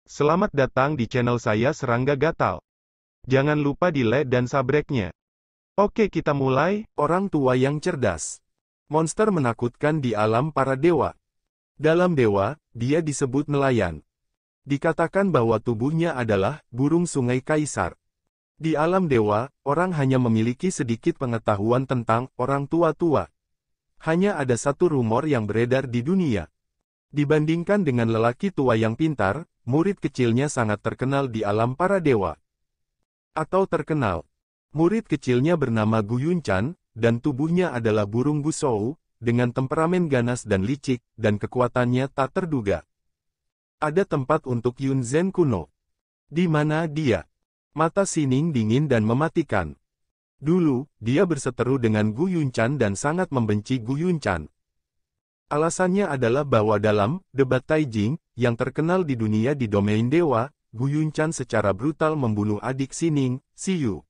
Selamat datang di channel saya Serangga Gatal. Jangan lupa di like dan subscribe-nya. Oke, kita mulai. Orang tua yang cerdas. Monster menakutkan di alam para dewa. Dalam dewa, dia disebut nelayan. Dikatakan bahwa tubuhnya adalah burung sungai kaisar. Di alam dewa, orang hanya memiliki sedikit pengetahuan tentang orang tua-tua. Hanya ada satu rumor yang beredar di dunia. Dibandingkan dengan lelaki tua yang pintar, murid kecilnya sangat terkenal di alam para dewa. Atau terkenal. Murid kecilnya bernama Gu Yunchan, dan tubuhnya adalah burung busou, dengan temperamen ganas dan licik, dan kekuatannya tak terduga. Ada tempat untuk Yun Zhen kuno. Di mana dia? Mata Sining dingin dan mematikan. Dulu, dia berseteru dengan Gu Yunchan dan sangat membenci Gu Yunchan. Alasannya adalah bahwa dalam debat Taijing, yang terkenal di dunia di domain dewa, Gu Yunchan secara brutal membunuh adik Sining, Siyu.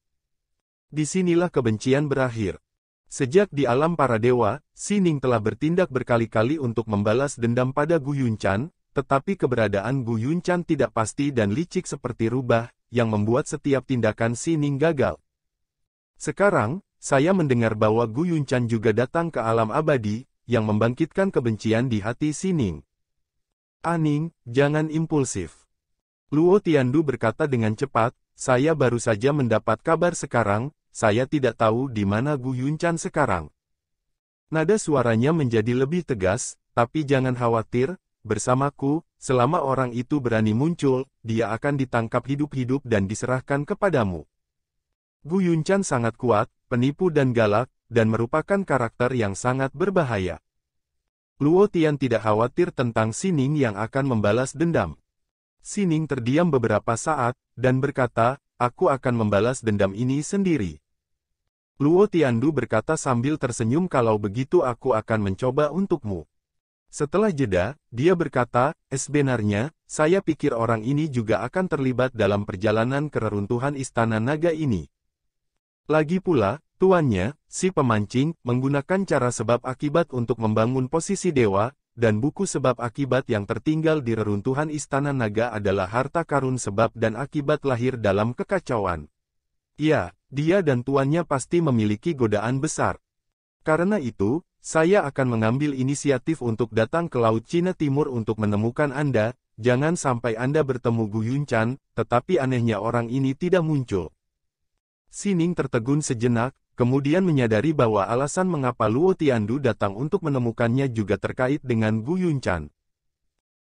Disinilah kebencian berakhir. Sejak di alam para dewa, Sining telah bertindak berkali-kali untuk membalas dendam pada Gu Yunchan, tetapi keberadaan Gu Yunchan tidak pasti dan licik seperti rubah, yang membuat setiap tindakan Sining gagal. Sekarang, saya mendengar bahwa Gu Yunchan juga datang ke alam abadi, yang membangkitkan kebencian di hati Sining. Aning, jangan impulsif. Luo Tiandu berkata dengan cepat, saya baru saja mendapat kabar sekarang, saya tidak tahu di mana Gu Yunchan sekarang. Nada suaranya menjadi lebih tegas, tapi jangan khawatir, bersamaku, selama orang itu berani muncul, dia akan ditangkap hidup-hidup dan diserahkan kepadamu. Gu Yunchan sangat kuat, penipu dan galak, dan merupakan karakter yang sangat berbahaya. Luo Tian tidak khawatir tentang Sining yang akan membalas dendam. Sining terdiam beberapa saat, dan berkata, aku akan membalas dendam ini sendiri. Luo Tiandu berkata sambil tersenyum kalau begitu aku akan mencoba untukmu. Setelah jeda, dia berkata, sebenarnya, saya pikir orang ini juga akan terlibat dalam perjalanan ke reruntuhan istana naga ini. Lagi pula, tuannya, si pemancing, menggunakan cara sebab akibat untuk membangun posisi dewa, dan buku sebab akibat yang tertinggal di reruntuhan istana naga adalah harta karun sebab dan akibat lahir dalam kekacauan. Ya, dia dan tuannya pasti memiliki godaan besar. Karena itu, saya akan mengambil inisiatif untuk datang ke Laut Cina Timur untuk menemukan Anda, jangan sampai Anda bertemu Gu Yunchan, tetapi anehnya orang ini tidak muncul. Sining tertegun sejenak, kemudian menyadari bahwa alasan mengapa Luo Tiandu datang untuk menemukannya juga terkait dengan Gu Yunchan.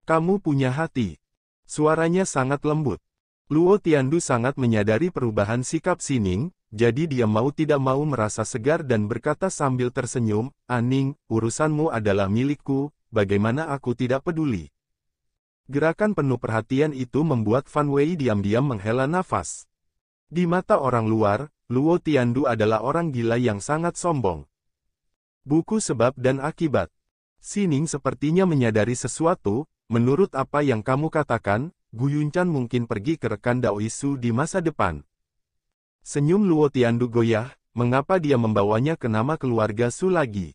Kamu punya hati. Suaranya sangat lembut. Luo Tiandu sangat menyadari perubahan sikap Sining, jadi dia mau tidak mau merasa segar dan berkata sambil tersenyum, Aning, urusanmu adalah milikku, bagaimana aku tidak peduli. Gerakan penuh perhatian itu membuat Fan Wei diam-diam menghela nafas. Di mata orang luar, Luo Tiandu adalah orang gila yang sangat sombong. Buku sebab dan akibat. Sining sepertinya menyadari sesuatu, menurut apa yang kamu katakan, Gu Yunchan mungkin pergi ke rekan Daoisu di masa depan. Senyum Luo Tiandu goyah, mengapa dia membawanya ke nama keluarga Su lagi?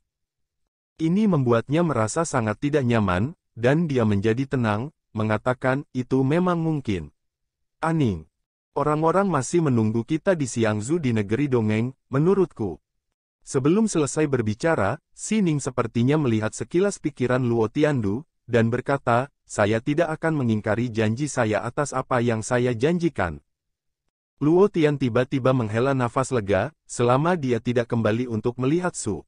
Ini membuatnya merasa sangat tidak nyaman, dan dia menjadi tenang, mengatakan, itu memang mungkin. Aning. Orang-orang masih menunggu kita di Xiangzu di negeri dongeng, menurutku. Sebelum selesai berbicara, Sining sepertinya melihat sekilas pikiran Luo Tiandu, dan berkata, saya tidak akan mengingkari janji saya atas apa yang saya janjikan. Luo Tian tiba-tiba menghela nafas lega, selama dia tidak kembali untuk melihat Su.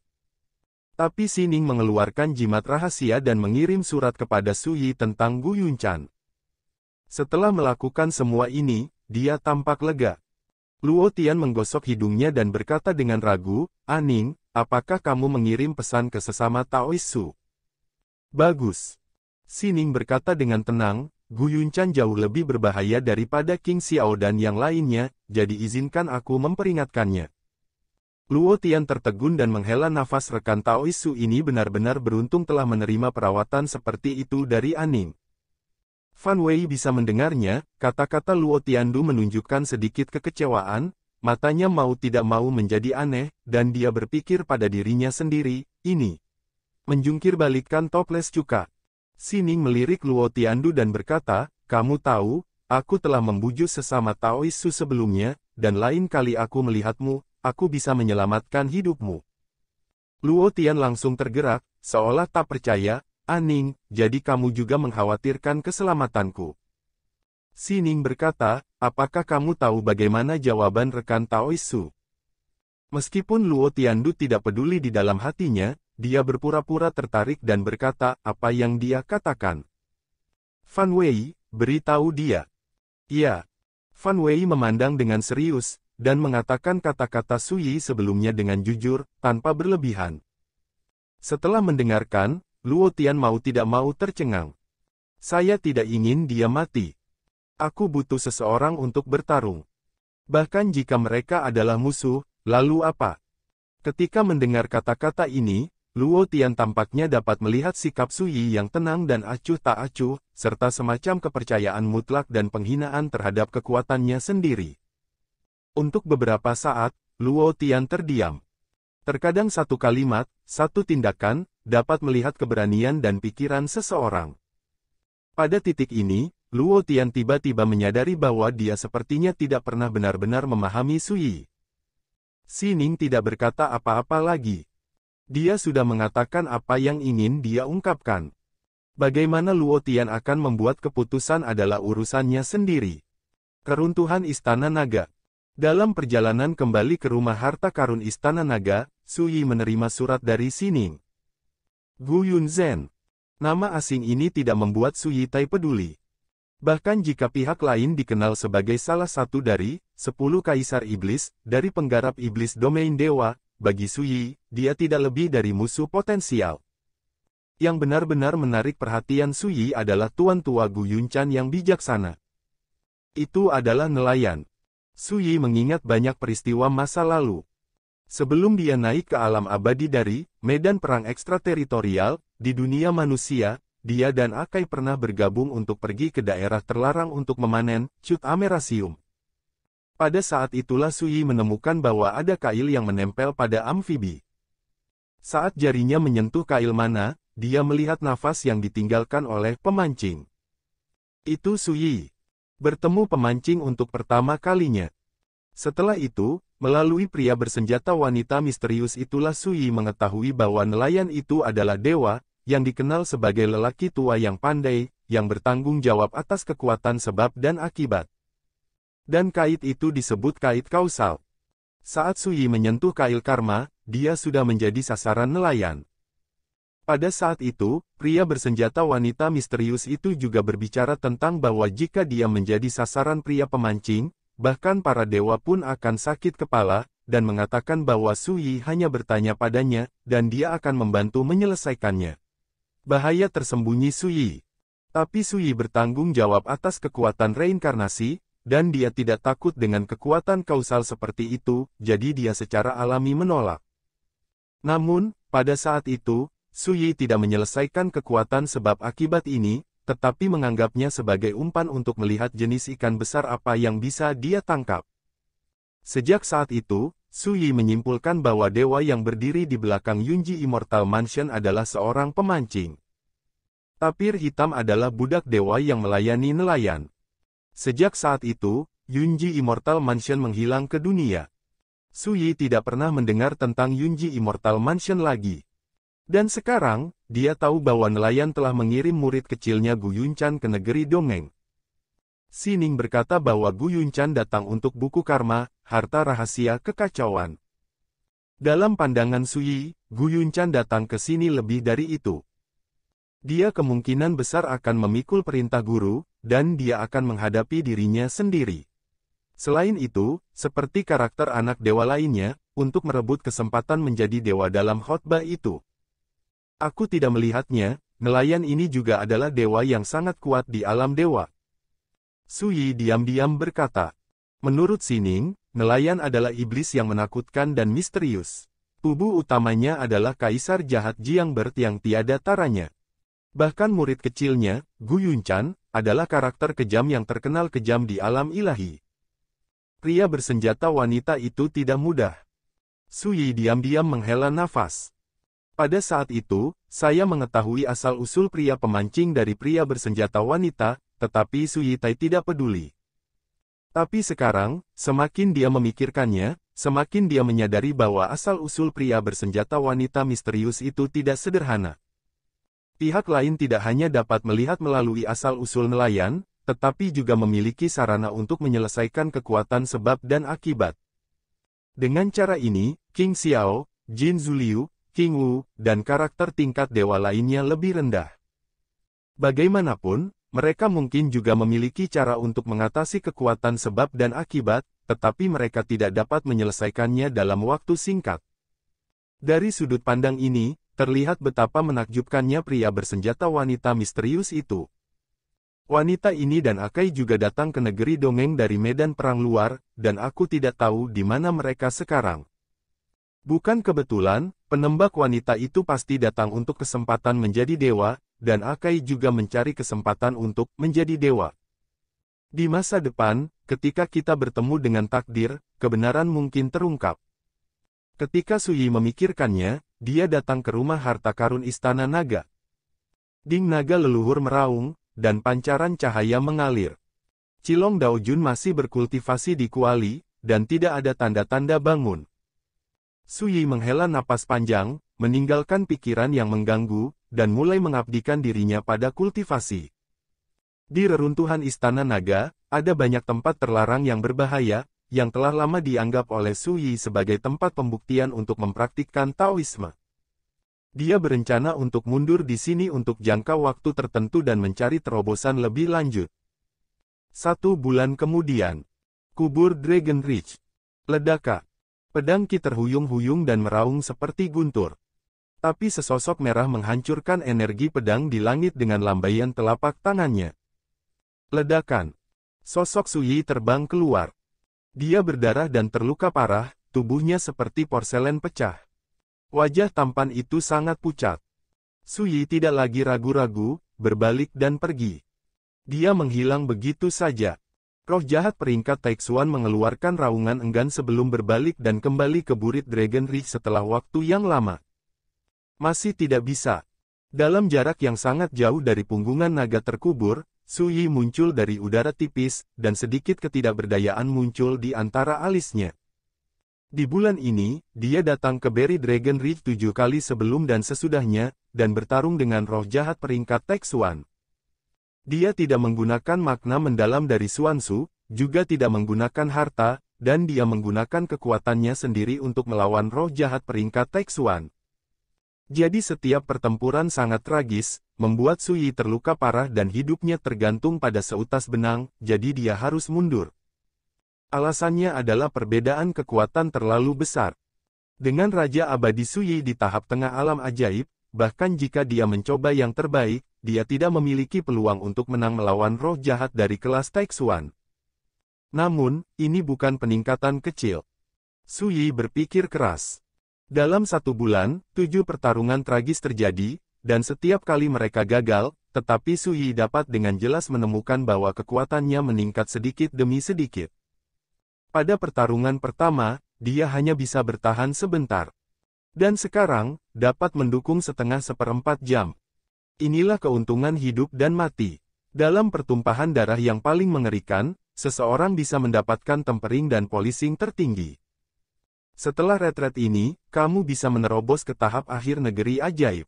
Tapi Sining mengeluarkan jimat rahasia dan mengirim surat kepada Su Yi tentang Gu Yunchan. Setelah melakukan semua ini, dia tampak lega. Luo Tian menggosok hidungnya dan berkata dengan ragu, Aning, apakah kamu mengirim pesan ke sesama Taoisu? Bagus. Sining berkata dengan tenang, Gu Yunchan jauh lebih berbahaya daripada King Xiao dan yang lainnya, jadi izinkan aku memperingatkannya. Luo Tian tertegun dan menghela nafas rekan Taoisu ini benar-benar beruntung telah menerima perawatan seperti itu dari Aning. Fan Wei bisa mendengarnya, kata-kata Luo Tiandu menunjukkan sedikit kekecewaan, matanya mau tidak mau menjadi aneh, dan dia berpikir pada dirinya sendiri, ini. Menjungkir balikkan toples cuka. Sining melirik Luo Tiandu dan berkata, kamu tahu, aku telah membujuk sesama Taoisu sebelumnya, dan lain kali aku melihatmu, aku bisa menyelamatkan hidupmu. Luo Tian langsung tergerak, seolah tak percaya, Aning, jadi kamu juga mengkhawatirkan keselamatanku. Sining berkata, apakah kamu tahu bagaimana jawaban rekan Taoisu? Meskipun Luo Tiandu tidak peduli di dalam hatinya, dia berpura-pura tertarik dan berkata apa yang dia katakan. Fan Wei, beritahu dia. Ya. Fan Wei memandang dengan serius, dan mengatakan kata-kata Suyi sebelumnya dengan jujur, tanpa berlebihan. Setelah mendengarkan, Luo Tian mau tidak mau tercengang. Saya tidak ingin dia mati. Aku butuh seseorang untuk bertarung. Bahkan jika mereka adalah musuh, lalu apa? Ketika mendengar kata-kata ini, Luo Tian tampaknya dapat melihat sikap Suyi yang tenang dan acuh tak acuh, serta semacam kepercayaan mutlak dan penghinaan terhadap kekuatannya sendiri. Untuk beberapa saat, Luo Tian terdiam. Terkadang satu kalimat, satu tindakan, dapat melihat keberanian dan pikiran seseorang. Pada titik ini, Luo Tian tiba-tiba menyadari bahwa dia sepertinya tidak pernah benar-benar memahami Suyi. Sining tidak berkata apa-apa lagi. Dia sudah mengatakan apa yang ingin dia ungkapkan. Bagaimana Luo Tian akan membuat keputusan adalah urusannya sendiri. Keruntuhan Istana Naga. Dalam perjalanan kembali ke rumah harta karun Istana Naga, Suyi menerima surat dari Sining. Gu Yunzhen. Nama asing ini tidak membuat Suyi Tai peduli. Bahkan jika pihak lain dikenal sebagai salah satu dari 10 Kaisar Iblis, dari penggarap Iblis domain Dewa, bagi Suyi, dia tidak lebih dari musuh potensial. Yang benar-benar menarik perhatian Suyi adalah Tuan Tua Gu Yunchan yang bijaksana. Itu adalah nelayan. Suyi mengingat banyak peristiwa masa lalu. Sebelum dia naik ke alam abadi dari medan perang ekstrateritorial, di dunia manusia, dia dan Akai pernah bergabung untuk pergi ke daerah terlarang untuk memanen cut amerasium. Pada saat itulah Suyi menemukan bahwa ada kail yang menempel pada amfibi. Saat jarinya menyentuh kail mana, dia melihat nafas yang ditinggalkan oleh pemancing. Itu Suyi. Bertemu pemancing untuk pertama kalinya. Setelah itu, melalui pria bersenjata wanita misterius itulah Suyi mengetahui bahwa nelayan itu adalah dewa, yang dikenal sebagai lelaki tua yang pandai, yang bertanggung jawab atas kekuatan sebab dan akibat. Dan kait itu disebut kait kausal. Saat Suyi menyentuh kail karma, dia sudah menjadi sasaran nelayan. Pada saat itu, pria bersenjata wanita misterius itu juga berbicara tentang bahwa jika dia menjadi sasaran pria pemancing, bahkan para dewa pun akan sakit kepala, dan mengatakan bahwa Suyi hanya bertanya padanya, dan dia akan membantu menyelesaikannya. Bahaya tersembunyi Suyi. Tapi Suyi bertanggung jawab atas kekuatan reinkarnasi, dan dia tidak takut dengan kekuatan kausal seperti itu, jadi dia secara alami menolak. Namun, pada saat itu, Suyi tidak menyelesaikan kekuatan sebab akibat ini, tetapi menganggapnya sebagai umpan untuk melihat jenis ikan besar apa yang bisa dia tangkap. Sejak saat itu, Suyi menyimpulkan bahwa dewa yang berdiri di belakang Yunji Immortal Mansion adalah seorang pemancing. Tapir hitam adalah budak dewa yang melayani nelayan. Sejak saat itu, Yunji Immortal Mansion menghilang ke dunia. Suyi tidak pernah mendengar tentang Yunji Immortal Mansion lagi. Dan sekarang, dia tahu bahwa nelayan telah mengirim murid kecilnya Gu Yunchan ke negeri dongeng. Sining berkata bahwa Gu Yunchan datang untuk buku karma, harta rahasia kekacauan. Dalam pandangan Suyi, Gu Yunchan datang ke sini lebih dari itu. Dia kemungkinan besar akan memikul perintah guru, dan dia akan menghadapi dirinya sendiri. Selain itu, seperti karakter anak dewa lainnya, untuk merebut kesempatan menjadi dewa dalam khotbah itu. Aku tidak melihatnya, nelayan ini juga adalah dewa yang sangat kuat di alam dewa. Suyi diam-diam berkata. Menurut Sining, nelayan adalah iblis yang menakutkan dan misterius. Tubuh utamanya adalah kaisar jahat Jiangbert yang tiada taranya. Bahkan murid kecilnya, Gu Yunchan, adalah karakter kejam yang terkenal kejam di alam ilahi. Pria bersenjata wanita itu tidak mudah. Suyi diam-diam menghela nafas. Pada saat itu, saya mengetahui asal-usul pria pemancing dari pria bersenjata wanita, tetapi Su Yitai tidak peduli. Tapi sekarang, semakin dia memikirkannya, semakin dia menyadari bahwa asal-usul pria bersenjata wanita misterius itu tidak sederhana. Pihak lain tidak hanya dapat melihat melalui asal-usul nelayan, tetapi juga memiliki sarana untuk menyelesaikan kekuatan sebab dan akibat. Dengan cara ini, King Xiao, Jin Zuliu, King Wu, dan karakter tingkat dewa lainnya lebih rendah. Bagaimanapun, mereka mungkin juga memiliki cara untuk mengatasi kekuatan sebab dan akibat, tetapi mereka tidak dapat menyelesaikannya dalam waktu singkat. Dari sudut pandang ini, terlihat betapa menakjubkannya pria bersenjata wanita misterius itu. Wanita ini dan Akai juga datang ke negeri dongeng dari medan perang luar, dan aku tidak tahu di mana mereka sekarang. Bukan kebetulan, penembak wanita itu pasti datang untuk kesempatan menjadi dewa, dan Akai juga mencari kesempatan untuk menjadi dewa. Di masa depan, ketika kita bertemu dengan takdir, kebenaran mungkin terungkap. Ketika Su Yi memikirkannya, dia datang ke rumah harta karun Istana Naga. Ding naga leluhur meraung, dan pancaran cahaya mengalir. Cilong Daojun masih berkultivasi di kuali, dan tidak ada tanda-tanda bangun. Su Yi menghela napas panjang, meninggalkan pikiran yang mengganggu, dan mulai mengabdikan dirinya pada kultivasi. Di reruntuhan Istana Naga, ada banyak tempat terlarang yang berbahaya, yang telah lama dianggap oleh Su Yi sebagai tempat pembuktian untuk mempraktikkan Taoisme. Dia berencana untuk mundur di sini untuk jangka waktu tertentu dan mencari terobosan lebih lanjut. 1 bulan kemudian, kubur Dragon Ridge. Ledakan. Pedang Ki terhuyung-huyung dan meraung seperti guntur. Tapi sesosok merah menghancurkan energi pedang di langit dengan lambaian telapak tangannya. Ledakan. Sosok Su Yi terbang keluar. Dia berdarah dan terluka parah, tubuhnya seperti porselen pecah. Wajah tampan itu sangat pucat. Su Yi tidak lagi ragu-ragu, berbalik dan pergi. Dia menghilang begitu saja. Roh jahat peringkat Taixuan mengeluarkan raungan enggan sebelum berbalik dan kembali ke burit Dragon Ridge setelah waktu yang lama. Masih tidak bisa. Dalam jarak yang sangat jauh dari punggungan naga terkubur, Su Yi muncul dari udara tipis, dan sedikit ketidakberdayaan muncul di antara alisnya. Di bulan ini, dia datang ke Berry Dragon Ridge 7 kali sebelum dan sesudahnya, dan bertarung dengan roh jahat peringkat Taixuan. Dia tidak menggunakan makna mendalam dari Xuanzu, juga tidak menggunakan harta, dan dia menggunakan kekuatannya sendiri untuk melawan roh jahat peringkat Taixuan. Jadi setiap pertempuran sangat tragis, membuat Su Yi terluka parah dan hidupnya tergantung pada seutas benang, jadi dia harus mundur. Alasannya adalah perbedaan kekuatan terlalu besar. Dengan Raja Abadi Su Yi di tahap tengah alam ajaib, bahkan jika dia mencoba yang terbaik, dia tidak memiliki peluang untuk menang melawan roh jahat dari kelas Taixuan. Namun, ini bukan peningkatan kecil. Su Yi berpikir keras. Dalam 1 bulan, 7 pertarungan tragis terjadi, dan setiap kali mereka gagal, tetapi Su Yi dapat dengan jelas menemukan bahwa kekuatannya meningkat sedikit demi sedikit. Pada pertarungan pertama, dia hanya bisa bertahan sebentar. Dan sekarang, dapat mendukung setengah seperempat jam. Inilah keuntungan hidup dan mati. Dalam pertumpahan darah yang paling mengerikan, seseorang bisa mendapatkan tempering dan polishing tertinggi. Setelah retret ini, kamu bisa menerobos ke tahap akhir negeri ajaib.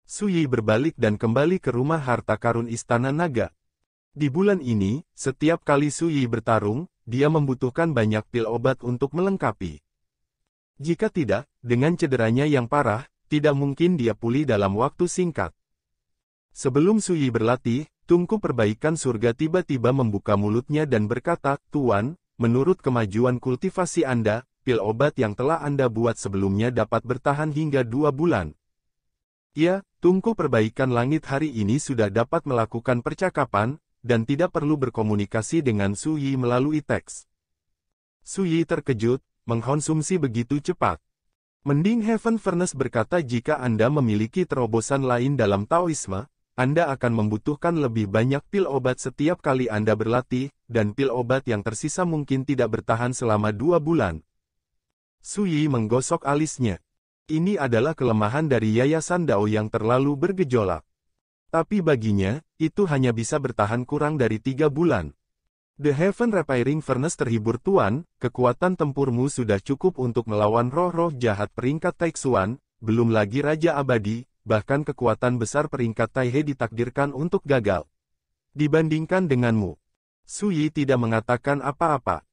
Su Yi berbalik dan kembali ke rumah harta karun Istana Naga. Di bulan ini, setiap kali Su Yi bertarung, dia membutuhkan banyak pil obat untuk melengkapi. Jika tidak, dengan cederanya yang parah, tidak mungkin dia pulih dalam waktu singkat. Sebelum Su Yi berlatih, tungku perbaikan surga tiba-tiba membuka mulutnya dan berkata, "Tuan, menurut kemajuan kultivasi Anda, pil obat yang telah Anda buat sebelumnya dapat bertahan hingga 2 bulan. Ya, tungku perbaikan langit hari ini sudah dapat melakukan percakapan, dan tidak perlu berkomunikasi dengan Su Yi melalui teks." Su Yi terkejut, mengkonsumsi begitu cepat. Mending Heaven Furnace berkata jika Anda memiliki terobosan lain dalam Taoisme, Anda akan membutuhkan lebih banyak pil obat setiap kali Anda berlatih, dan pil obat yang tersisa mungkin tidak bertahan selama 2 bulan. Su Yi menggosok alisnya. Ini adalah kelemahan dari Yayasan Dao yang terlalu bergejolak. Tapi baginya, itu hanya bisa bertahan kurang dari 3 bulan. The Heaven Repairing Furnace terhibur Tuan, kekuatan tempurmu sudah cukup untuk melawan roh-roh jahat peringkat Taixuan, belum lagi Raja Abadi, bahkan kekuatan besar peringkat Taihe ditakdirkan untuk gagal. Dibandingkan denganmu. Su Yi tidak mengatakan apa-apa.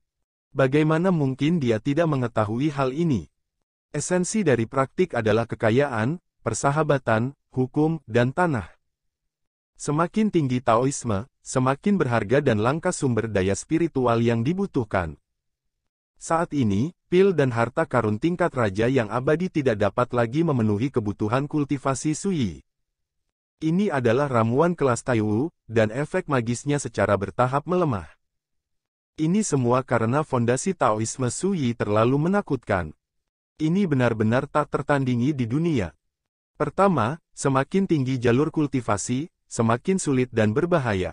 Bagaimana mungkin dia tidak mengetahui hal ini? Esensi dari praktik adalah kekayaan, persahabatan, hukum, dan tanah. Semakin tinggi Taoisme, semakin berharga dan langka sumber daya spiritual yang dibutuhkan. Saat ini, pil dan harta karun tingkat raja yang abadi tidak dapat lagi memenuhi kebutuhan kultivasi Su Yi. Ini adalah ramuan kelas Taiwu, dan efek magisnya secara bertahap melemah. Ini semua karena fondasi Taoisme Su Yi terlalu menakutkan. Ini benar-benar tak tertandingi di dunia. Pertama, semakin tinggi jalur kultivasi, semakin sulit dan berbahaya.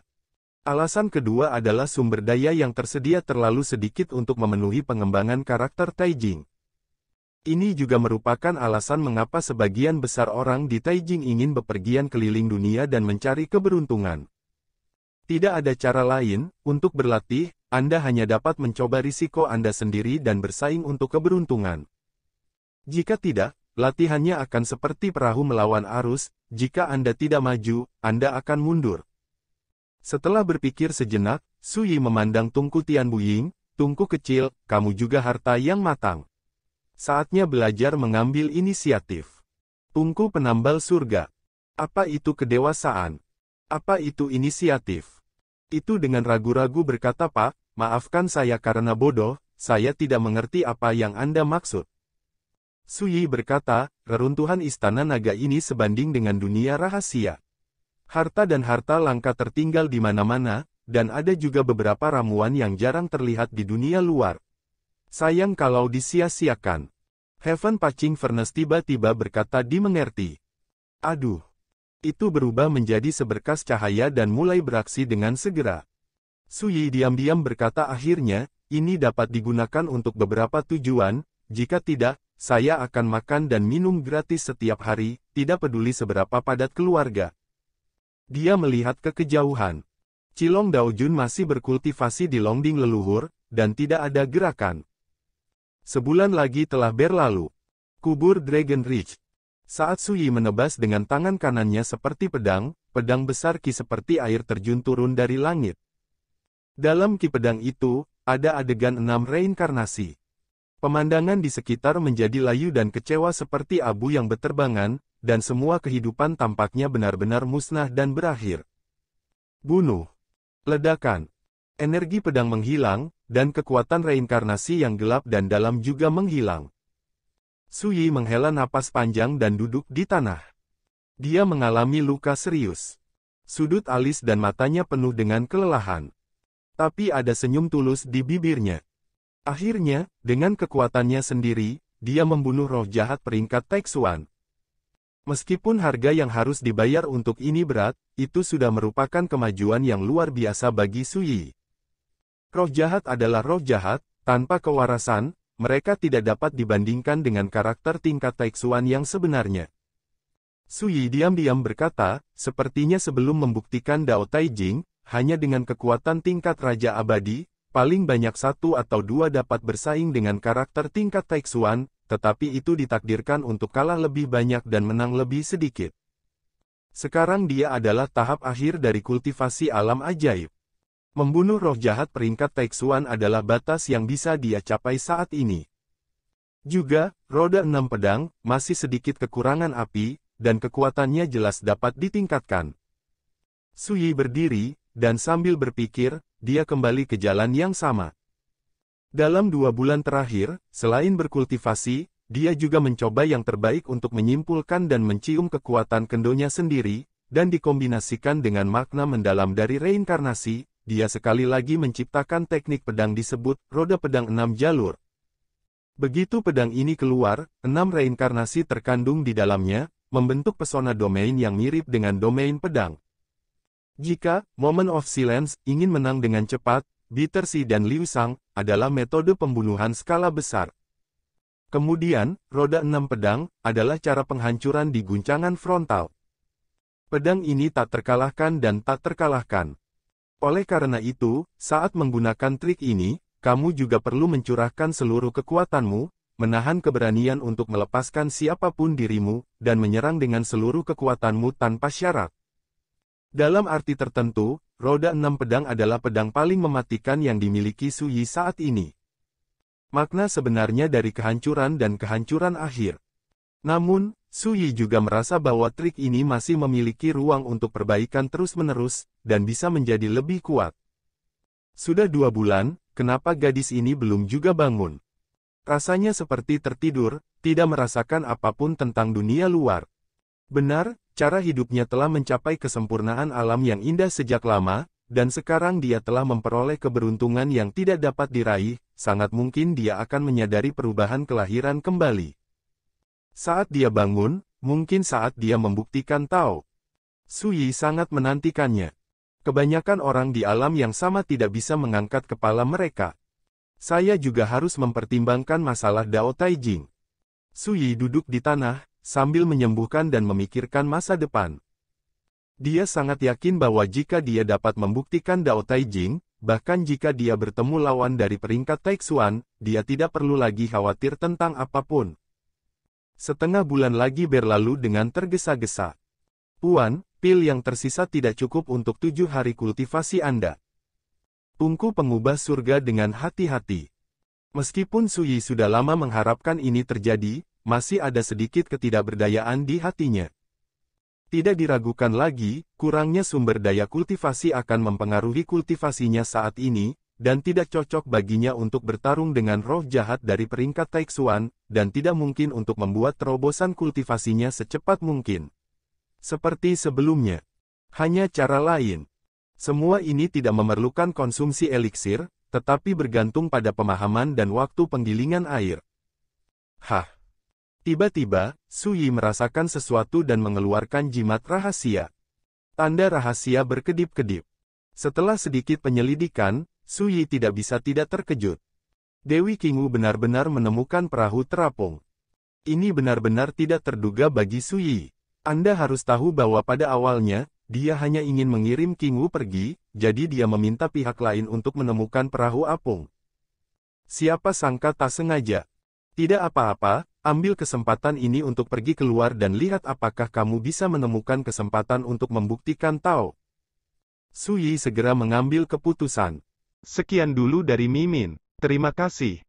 Alasan kedua adalah sumber daya yang tersedia terlalu sedikit untuk memenuhi pengembangan karakter Taijing. Ini juga merupakan alasan mengapa sebagian besar orang di Taijing ingin bepergian keliling dunia dan mencari keberuntungan. Tidak ada cara lain, untuk berlatih, Anda hanya dapat mencoba risiko Anda sendiri dan bersaing untuk keberuntungan. Jika tidak, latihannya akan seperti perahu melawan arus, jika Anda tidak maju, Anda akan mundur. Setelah berpikir sejenak, Su Yi memandang Tunku Tianbuying, Tunku kecil, kamu juga harta yang matang. Saatnya belajar mengambil inisiatif. Tunku penambal surga. Apa itu kedewasaan? Apa itu inisiatif? Itu dengan ragu-ragu berkata, Pak, maafkan saya karena bodoh, saya tidak mengerti apa yang Anda maksud. Su Yi berkata, reruntuhan istana naga ini sebanding dengan dunia rahasia. Harta dan harta langka tertinggal di mana-mana, dan ada juga beberapa ramuan yang jarang terlihat di dunia luar. Sayang kalau disia-siakan. Heaven Patching Furnace tiba-tiba berkata dimengerti. Aduh. Itu berubah menjadi seberkas cahaya dan mulai beraksi dengan segera. Su Yi diam-diam berkata akhirnya, ini dapat digunakan untuk beberapa tujuan, jika tidak, saya akan makan dan minum gratis setiap hari, tidak peduli seberapa padat keluarga. Dia melihat ke kejauhan. Cilong Daojun masih berkultivasi di Longding leluhur, dan tidak ada gerakan. Sebulan lagi telah berlalu. Kubur Dragon Ridge. Saat Su Yi menebas dengan tangan kanannya seperti pedang, pedang besar Ki seperti air terjun turun dari langit. Dalam Ki pedang itu, ada adegan 6 reinkarnasi. Pemandangan di sekitar menjadi layu dan kecewa seperti abu yang berterbangan, dan semua kehidupan tampaknya benar-benar musnah dan berakhir. Bunuh. Ledakan. Energi pedang menghilang, dan kekuatan reinkarnasi yang gelap dan dalam juga menghilang. Su Yi menghela napas panjang dan duduk di tanah. Dia mengalami luka serius. Sudut alis dan matanya penuh dengan kelelahan. Tapi ada senyum tulus di bibirnya. Akhirnya, dengan kekuatannya sendiri, dia membunuh roh jahat peringkat Taixuan. Meskipun harga yang harus dibayar untuk ini berat, itu sudah merupakan kemajuan yang luar biasa bagi Su Yi. Roh jahat adalah roh jahat, tanpa kewarasan, mereka tidak dapat dibandingkan dengan karakter tingkat Taixuan yang sebenarnya. Su Yi diam-diam berkata, sepertinya sebelum membuktikan Dao Taijing, hanya dengan kekuatan tingkat Raja Abadi, paling banyak 1 atau 2 dapat bersaing dengan karakter tingkat Taixuan, tetapi itu ditakdirkan untuk kalah lebih banyak dan menang lebih sedikit. Sekarang dia adalah tahap akhir dari kultivasi alam ajaib. Membunuh roh jahat peringkat Taixuan adalah batas yang bisa dia capai saat ini. Juga, roda 6 pedang, masih sedikit kekurangan api, dan kekuatannya jelas dapat ditingkatkan. Su Yi berdiri, dan sambil berpikir, dia kembali ke jalan yang sama. Dalam 2 bulan terakhir, selain berkultivasi, dia juga mencoba yang terbaik untuk menyimpulkan dan mencium kekuatan kendonya sendiri, dan dikombinasikan dengan makna mendalam dari reinkarnasi, dia sekali lagi menciptakan teknik pedang disebut, roda pedang 6 jalur. Begitu pedang ini keluar, 6 reinkarnasi terkandung di dalamnya, membentuk pesona domain yang mirip dengan domain pedang. Jika Moment of Silence ingin menang dengan cepat, Bitter Sea dan Liu Shang adalah metode pembunuhan skala besar. Kemudian, roda 6 pedang adalah cara penghancuran di guncangan frontal. Pedang ini tak terkalahkan dan tak terkalahkan. Oleh karena itu, saat menggunakan trik ini, kamu juga perlu mencurahkan seluruh kekuatanmu, menahan keberanian untuk melepaskan siapapun dirimu, dan menyerang dengan seluruh kekuatanmu tanpa syarat. Dalam arti tertentu, roda 6 pedang adalah pedang paling mematikan yang dimiliki Su Yi saat ini. Makna sebenarnya dari kehancuran dan kehancuran akhir. Namun, Su Yi juga merasa bahwa trik ini masih memiliki ruang untuk perbaikan terus-menerus, dan bisa menjadi lebih kuat. Sudah 2 bulan, kenapa gadis ini belum juga bangun? Rasanya seperti tertidur, tidak merasakan apapun tentang dunia luar. Benar, cara hidupnya telah mencapai kesempurnaan alam yang indah sejak lama, dan sekarang dia telah memperoleh keberuntungan yang tidak dapat diraih, sangat mungkin dia akan menyadari perubahan kelahiran kembali. Saat dia bangun, mungkin saat dia membuktikan Tao. Su Yi sangat menantikannya. Kebanyakan orang di alam yang sama tidak bisa mengangkat kepala mereka. Saya juga harus mempertimbangkan masalah Dao Taijing. Su Yi duduk di tanah, sambil menyembuhkan dan memikirkan masa depan. Dia sangat yakin bahwa jika dia dapat membuktikan Dao Taijing, bahkan jika dia bertemu lawan dari peringkat Taixuan, dia tidak perlu lagi khawatir tentang apapun. Setengah bulan lagi berlalu dengan tergesa-gesa. Puan, pil yang tersisa tidak cukup untuk 7 hari kultivasi Anda. Tungku pengubah surga dengan hati-hati. Meskipun Su Yi sudah lama mengharapkan ini terjadi, masih ada sedikit ketidakberdayaan di hatinya. Tidak diragukan lagi, kurangnya sumber daya kultivasi akan mempengaruhi kultivasinya saat ini, dan tidak cocok baginya untuk bertarung dengan roh jahat dari peringkat Taixuan, dan tidak mungkin untuk membuat terobosan kultivasinya secepat mungkin. Seperti sebelumnya. Hanya cara lain. Semua ini tidak memerlukan konsumsi eliksir, tetapi bergantung pada pemahaman dan waktu penggilingan air. Hah! Tiba-tiba, Su Yi merasakan sesuatu dan mengeluarkan jimat rahasia. Tanda rahasia berkedip-kedip. Setelah sedikit penyelidikan, Su Yi tidak bisa tidak terkejut. Dewi Qingwu benar-benar menemukan perahu terapung. Ini benar-benar tidak terduga bagi Su Yi. Anda harus tahu bahwa pada awalnya, dia hanya ingin mengirim Qingwu pergi, jadi dia meminta pihak lain untuk menemukan perahu apung. Siapa sangka tak sengaja. Tidak apa-apa, ambil kesempatan ini untuk pergi keluar dan lihat apakah kamu bisa menemukan kesempatan untuk membuktikan Tao. Su Yi segera mengambil keputusan. Sekian dulu dari Mimin. Terima kasih.